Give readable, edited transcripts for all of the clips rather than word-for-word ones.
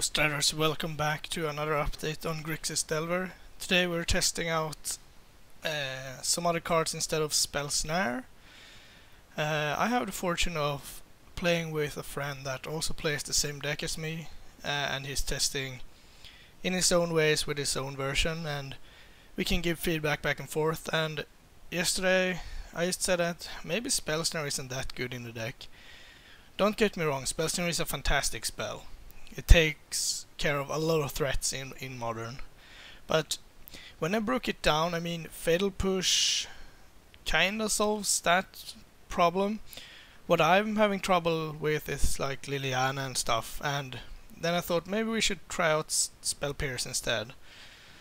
Starters, welcome back to another update on Grixis Delver. Today we're testing out some other cards instead of Spell Snare. I have the fortune of playing with a friend that also plays the same deck as me, and he's testing in his own ways with his own version, and we can give feedback back and forth. And yesterday I just said that maybe Spell Snare isn't that good in the deck. Don't get me wrong, Spell Snare is a fantastic spell. It takes care of a lot of threats in Modern. But when I broke it down, I mean, Fatal Push kinda solves that problem. What I'm having trouble with is like Liliana and stuff, and then I thought maybe we should try out Spell Pierce instead.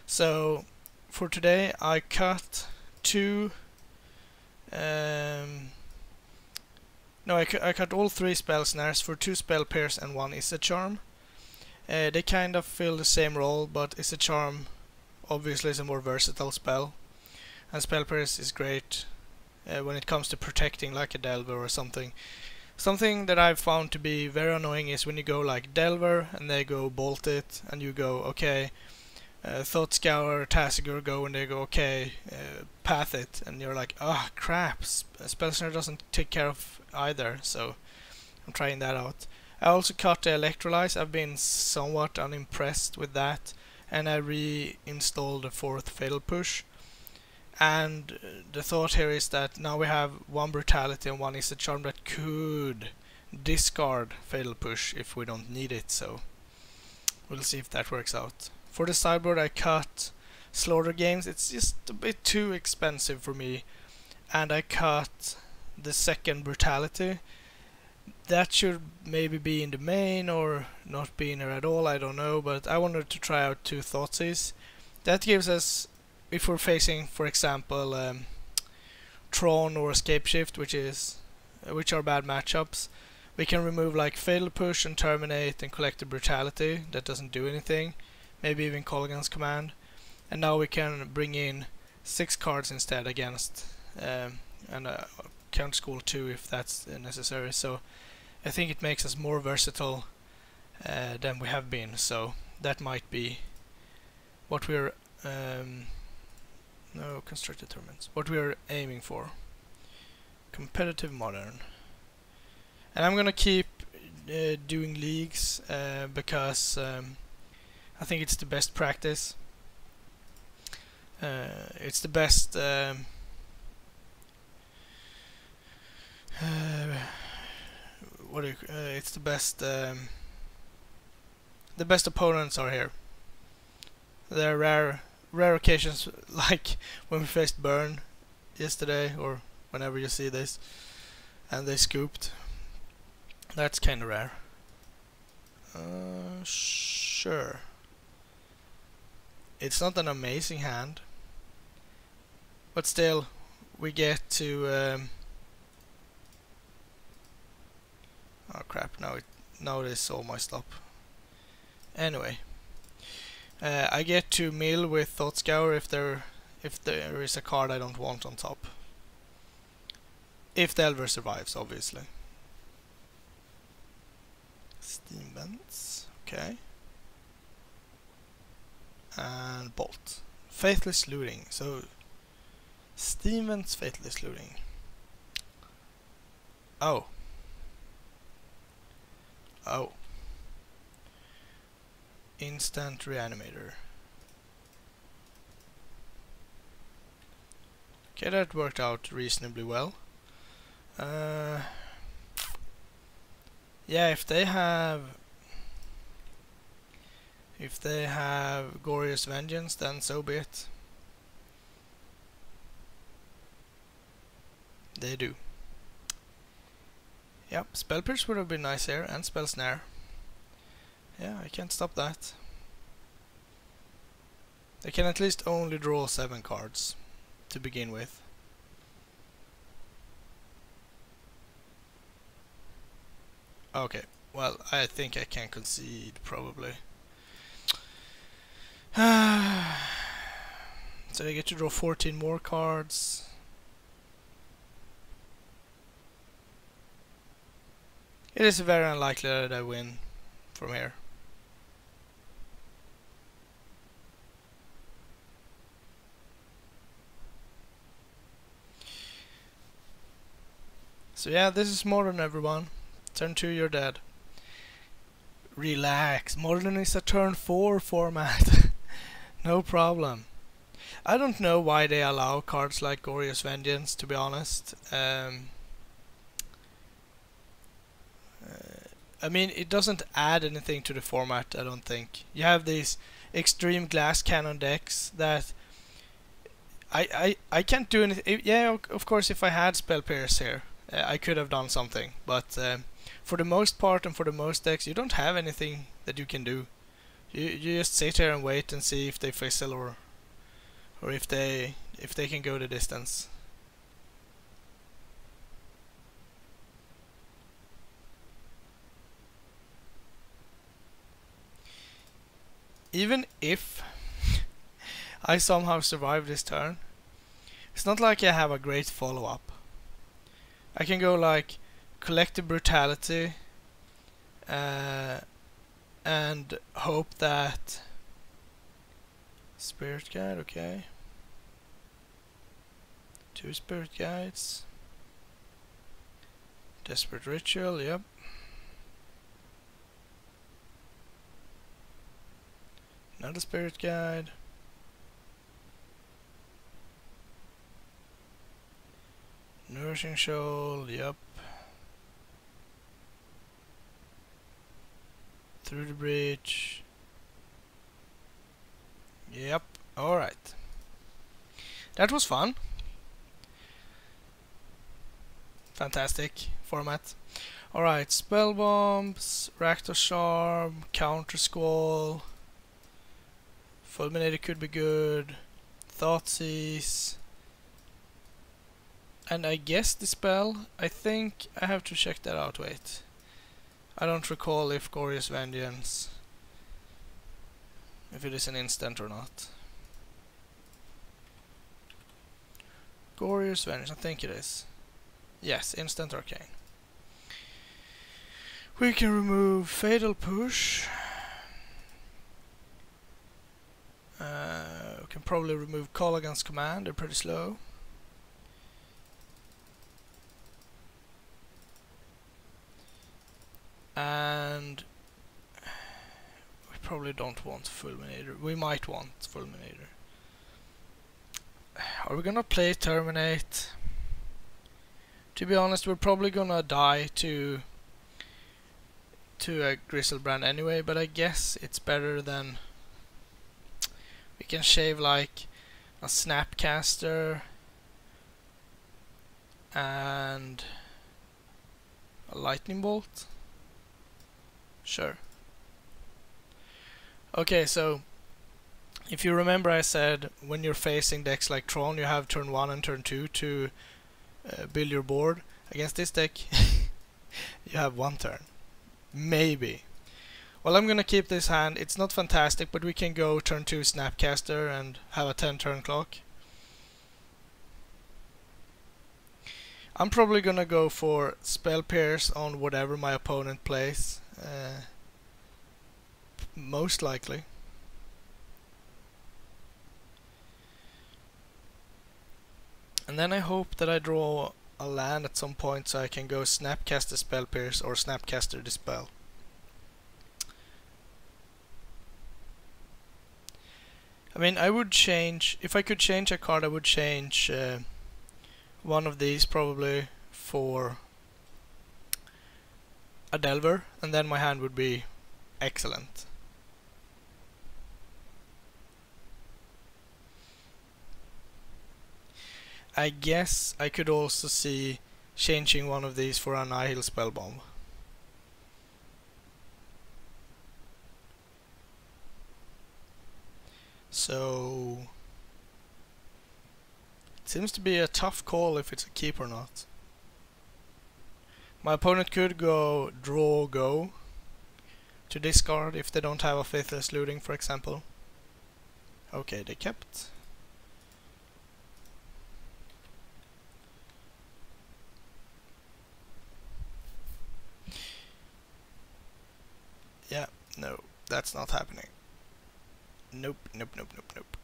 So for today I cut two I cut all three Spell Snares for 2 Spell Pierce and 1 Is a Charm. They kind of fill the same role, but Is a Charm obviously is a more versatile spell, and Spell Pierce is great when it comes to protecting like a Delver or something. Something that I've found to be very annoying is when you go like Delver and they go Bolt it, and you go okay, Thought Scour, Tassigur go and they go okay, Path it, and you're like, oh crap, Spell Snare doesn't take care of either, so I'm trying that out. I also cut the Electrolyze. I've been somewhat unimpressed with that, and I reinstalled the 4th Fatal Push. And the thought here is that now we have 1 Brutality and 1 Is a Charm that could discard Fatal Push if we don't need it, so we'll see if that works out. For the sideboard I cut Slaughter Games. It's just a bit too expensive for me, and I cut the 2nd Brutality. That should maybe be in the main or not be in there at all, I don't know, but I wanted to try out 2 Thoughtseize. That gives us, if we're facing for example Tron or Escape Shift, which are bad matchups, we can remove like Fatal Push and Terminate and collect the Brutality. That doesn't do anything. Maybe even Colgan's Command, and now we can bring in 6 cards instead against and Counter School 2 if that's necessary. So I think it makes us more versatile than we have been, so that might be what we're no constructed tournaments, what we're aiming for. Competitive Modern. And I'm gonna keep doing leagues because I think it's the best practice. It's the best it's the best opponents are here. There are rare occasions like when we faced Burn yesterday, or whenever you see this, and they scooped. That's kinda rare. Sure. It's not an amazing hand, but still we get to oh crap, now they saw my stop. Anyway, I get to mill with Thought Scour if there is a card I don't want on top. If Delver survives, obviously. Steam Vents, okay. And Bolt. Faithless Looting. So Steam Vents, Faithless Looting. Oh. Oh. Instant Reanimator. Okay, that worked out reasonably well. Yeah, if they have Glorious Vengeance, then so be it. They do. Yep, Spell Pierce would have been nice here, and Spell Snare. Yeah, I can't stop that. They can at least only draw 7 cards to begin with. Okay, well, I think I can concede, probably. So I get to draw 14 more cards. It is very unlikely that I win from here. So yeah, this is Modern, everyone. Turn 2, you're dead. Relax, Modern is a turn 4 format. No problem. I don't know why they allow cards like Glorious Vengeance, to be honest. I mean, it doesn't add anything to the format, I don't think. You have these extreme glass cannon decks that I can't do anything. Yeah, of course, if I had Spell Pierce here, I could have done something. But for the most part and for the most decks, you don't have anything that you can do. You just sit here and wait and see if they fizzle or if they can go the distance. Even if I somehow survive this turn, it's not like I have a great follow-up. I can go like Collective Brutality and hope that Spirit Guide, okay. 2 Spirit Guides. Desperate Ritual, yep. Another Spirit Guide. Nourishing Shoal, yep. Through the Breach. Yep, alright. That was fun. Fantastic format. Alright, Spell Bombs, Rakdos Charm, Counter Squall. Fulminator could be good. Thoughtseize. And I guess the spell, I think I have to check that out, wait. I don't recall if Glorious Vengeance, if it is an instant or not. Glorious Vengeance, I think it is. Yes, instant arcane. We can remove Fatal Push. We can probably remove Call Against Command, they're pretty slow. And we probably don't want Fulminator. We might want Fulminator. Are we gonna play Terminate? To be honest, we're probably gonna die to a Griselbrand anyway, but I guess it's better than... We can shave like a Snapcaster and a Lightning Bolt. Sure. Okay, so if you remember, I said when you're facing decks like Tron, you have turn 1 and turn 2 to build your board. Against this deck, you have 1 turn. Maybe. Well, I'm gonna keep this hand. It's not fantastic, but we can go turn 2 Snapcaster and have a 10 turn clock. I'm probably gonna go for Spell Pierce on whatever my opponent plays. Most likely. And then I hope that I draw a land at some point so I can go Snapcaster Spell Pierce or Snapcaster Dispel. I mean, I would change, if I could change a card, I would change one of these probably for a Delver, and then my hand would be excellent. I guess I could also see changing one of these for a Nihil Spellbomb. So it seems to be a tough call if it's a keep or not. My opponent could go draw go to discard if they don't have a Faithless Looting, for example. Okay, they kept. Yeah, no, that's not happening. Nope, nope, nope, nope, nope.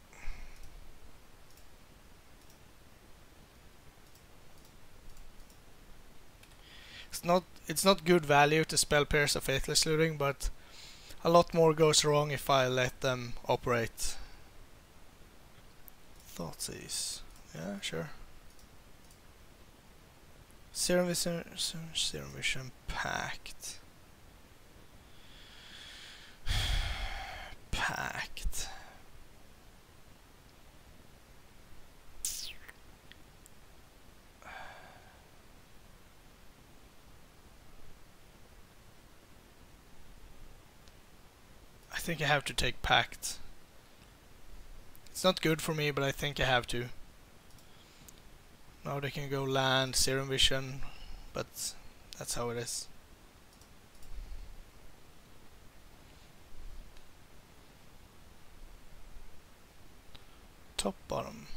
it's not good value to spell pierce or faithless looting, but a lot more goes wrong if I let them operate. Thoughtseize. Yeah, sure. Serum Vision Pact. Pact. I think I have to take Pact. It's not good for me, but I think I have to. Now they can go land, Serum Vision, but that's how it is. Top, bottom.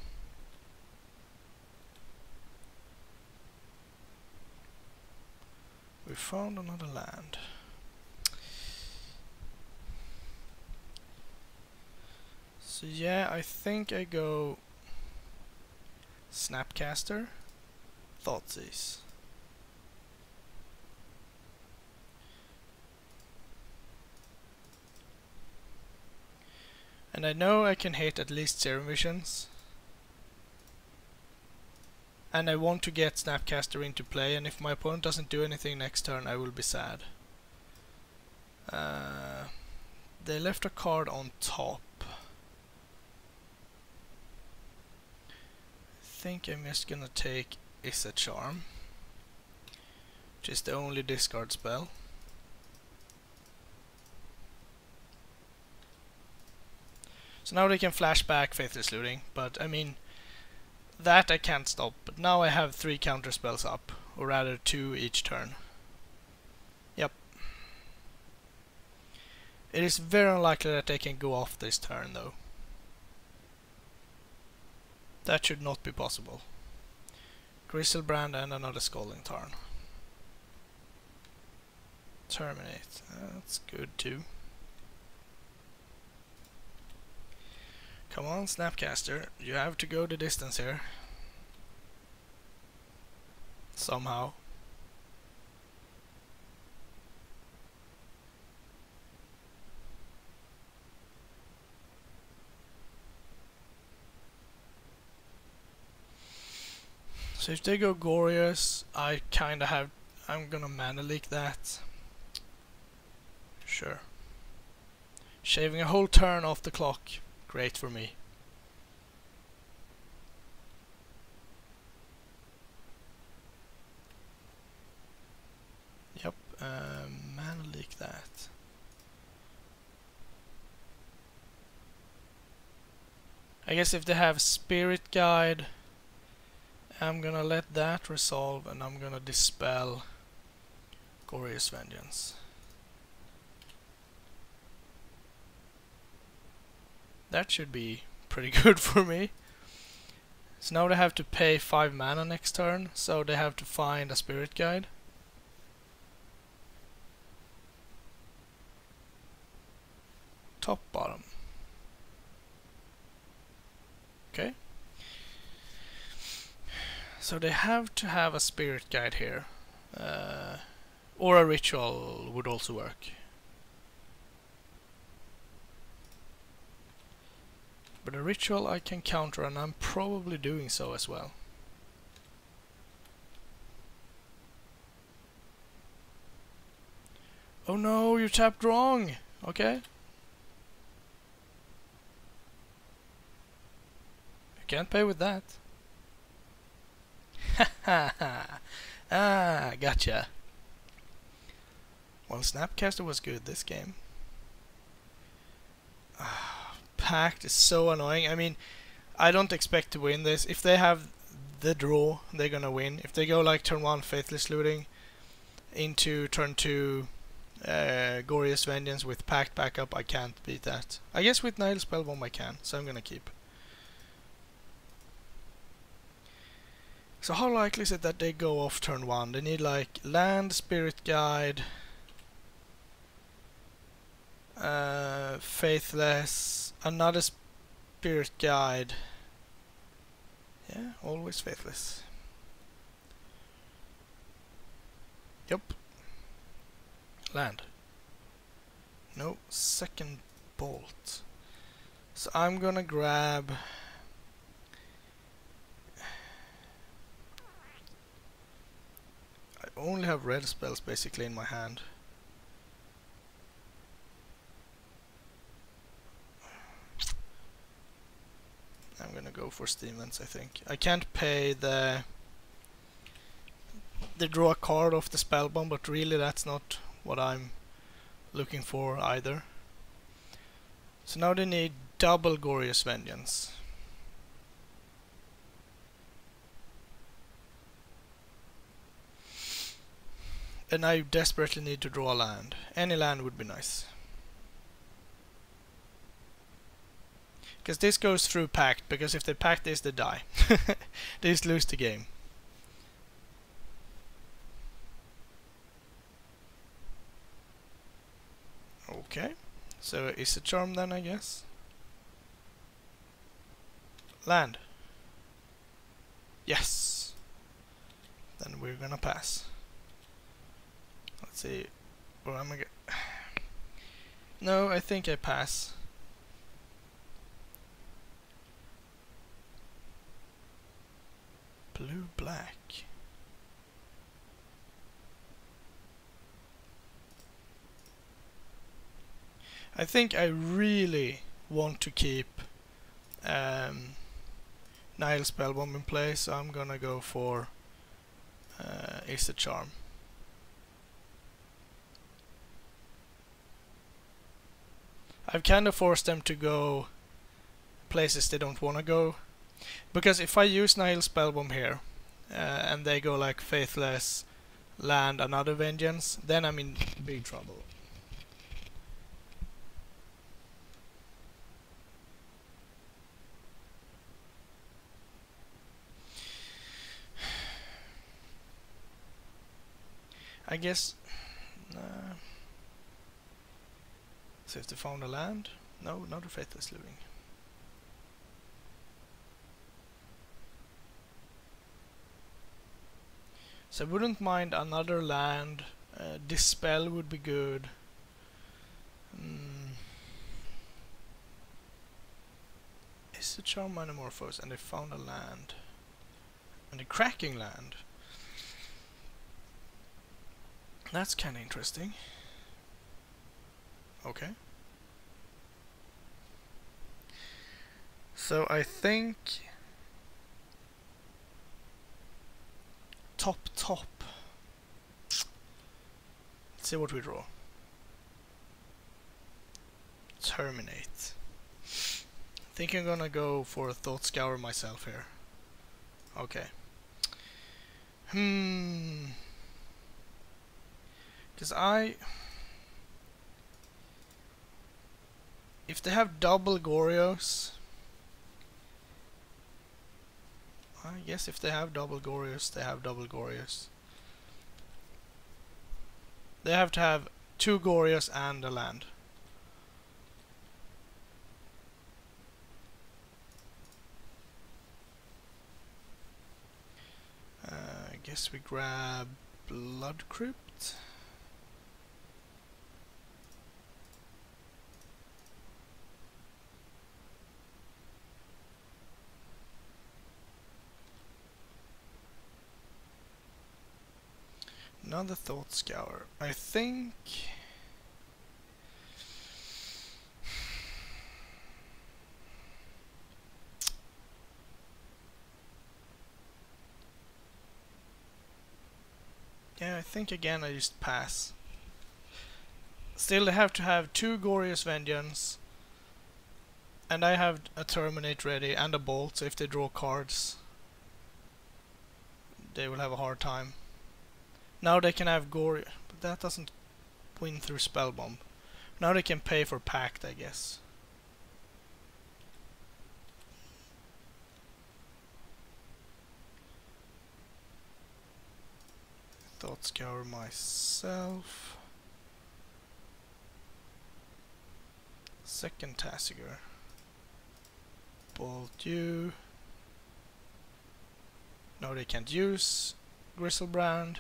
We found another land. So yeah, I think I go Snapcaster, Thoughtseize. And I know I can hit at least Serum Visions. And I want to get Snapcaster into play, and if my opponent doesn't do anything next turn, I will be sad. They left a card on top. I think I'm just gonna take Issa Charm, which is the only discard spell. So now they can flash back Faithless Looting, but I mean, that I can't stop. But now I have 3 counter spells up, or rather 2 each turn. Yep. It is very unlikely that they can go off this turn though. That should not be possible. Griselbrand and another Scalding Tarn. Terminate. That's good too. Come on, Snapcaster. You have to go the distance here. Somehow. So if they go Glorious, I'm gonna mana leak that. Sure. Shaving a whole turn off the clock. Great for me. Yep, mana leak that. I guess if they have Spirit Guide, I'm gonna let that resolve, and I'm gonna dispel Glorious Vengeance. That should be pretty good for me. So now they have to pay 5 mana next turn, so they have to find a Spirit Guide. Top, bottom. Okay. So they have to have a Spirit Guide here. Or a Ritual would also work. But a Ritual I can counter, and I'm probably doing so as well. Oh no, you tapped wrong! Okay. You can't pay with that. Ah, gotcha. Well, Snapcaster was good this game. Pact is so annoying. I mean, I don't expect to win this. If they have the draw, they're gonna win. If they go like turn 1 Faithless Looting into turn 2 Glorious Vengeance with Pact backup, I can't beat that. I guess with Nihil Spellbomb I can, so I'm gonna keep. So how likely is it that they go off turn 1? They need like land, Spirit Guide, Faithless, another Spirit Guide. Yeah, always Faithless. Yup. Land. No, second bolt. So I'm gonna grab... I only have red spells basically in my hand. I'm gonna go for Steam Vents, I think. I can't pay the draw a card off the spell bomb, but really that's not what I'm looking for either. So now they need double Glorious Vengeance. And I desperately need to draw a land. Any land would be nice. Because this goes through Pact, because if they Pact this, they die. They just lose the game. Okay, so is a charm then, I guess. Land. Yes. Then we're gonna pass. Let's see. Or am I No, I think I pass. Blue, black. I think I really want to keep Nihil Spellbomb in play, so I'm gonna go for Is a Charm. I've kind of forced them to go places they don't want to go, because if I use Nihil Spellbomb here and they go like Faithless, land, another Vengeance, then I'm in big trouble. I guess... So if they found a land? No, not a Faithless Living. So I wouldn't mind another land. Dispel would be good. Is the Charm Metamorphose, and they found a land. And a Cracking land. That's kinda interesting. Okay. So I think top. Let's see what we draw. Terminate. I think I'm gonna go for a Thought Scour myself here. Okay. Because if they have double Gorios, I guess if they have double Gorios, they have double Gorios. They have to have 2 Gorios and a land. I guess we grab Blood Crypt. Another Thought Scour. I think... Yeah, I think again I just pass. Still they have to have 2 Glorious Vengeance. And I have a Terminate ready and a Bolt, so if they draw cards, they will have a hard time. Now they can have Gory, but that doesn't win through Spellbomb. Now they can pay for Pact, I guess. Thought Scour myself. Second Tasigur. Bolt you. No, they can't use Griselbrand.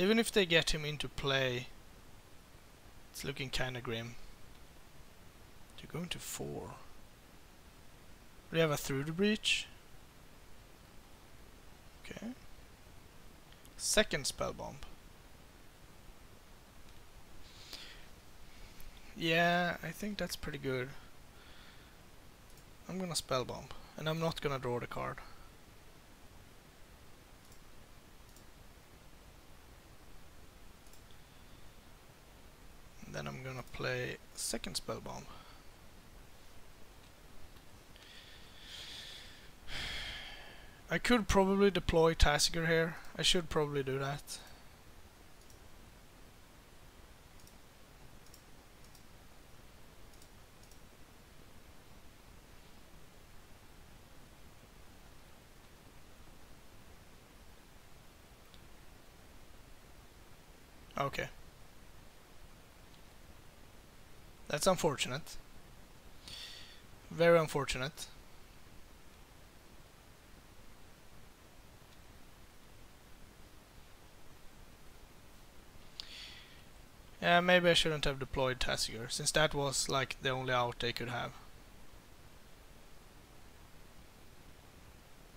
So even if they get him into play, it's looking kinda grim. To go into 4. We have a Through the Breach. Okay. Second Spell Bomb. Yeah, I think that's pretty good. I'm gonna Spell Bomb, and I'm not gonna draw the card. And then I'm gonna play second Spell Bomb. I could probably deploy Tasigur here. I should probably do that. Okay. That's unfortunate. Very unfortunate. Yeah, maybe I shouldn't have deployed Tasigur, since that was like the only out they could have.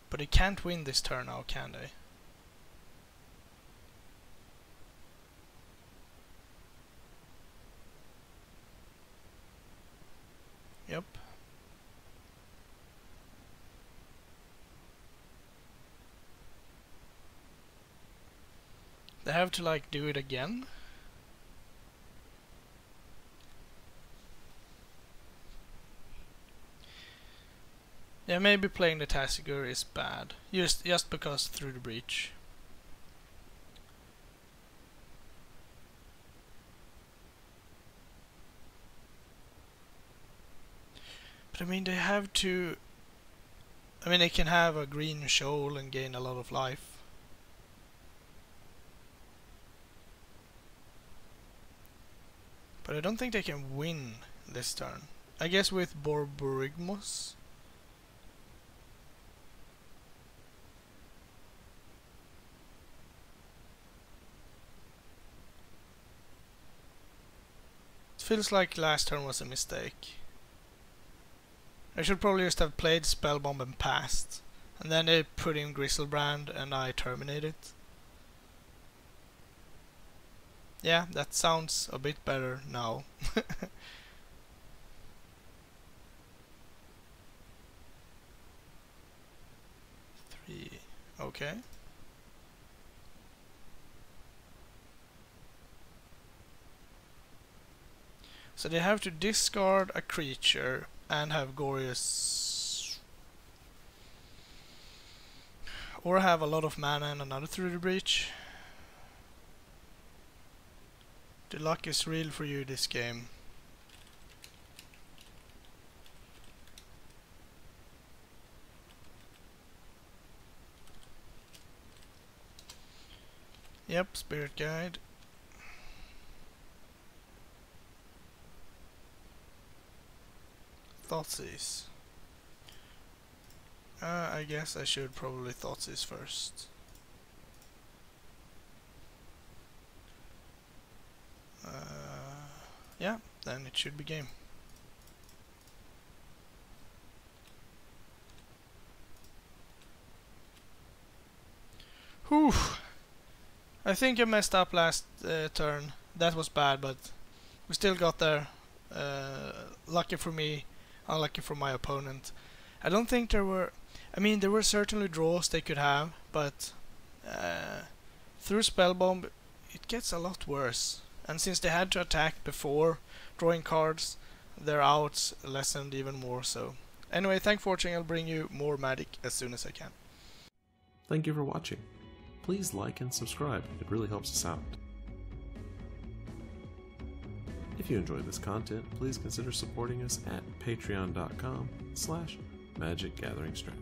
But they can't win this turn now, can they? Yep. They have to like do it again. Yeah, maybe playing the Tasigur is bad. Just because Through the Breach. But I mean, they have to... I mean, they can have a green shoal and gain a lot of life. But I don't think they can win this turn. I guess with Borborygmos. It feels like last turn was a mistake. I should probably just have played Spellbomb and passed. And then they put in Griselbrand and I terminate it. Yeah, that sounds a bit better now. 3. Okay. So they have to discard a creature and have Glorious, or have a lot of mana and another Through the Breach. The luck is real for you this game. Yep, Spirit Guide. Thoughtseize. I guess I should probably Thoughtseize first. Yeah, then it should be game. Whew! I think I messed up last turn. That was bad, but we still got there. Lucky for me, unlucky for my opponent. I don't think there were... I mean, there were certainly draws they could have, but through Spellbomb it gets a lot worse. And since they had to attack before drawing cards, their outs lessened even more so. Anyway, thanks for watching. I'll bring you more Magic as soon as I can. Thank you for watching. Please like and subscribe, it really helps us out. If you enjoyed this content, please consider supporting us at patreon.com/magicgatheringstrand.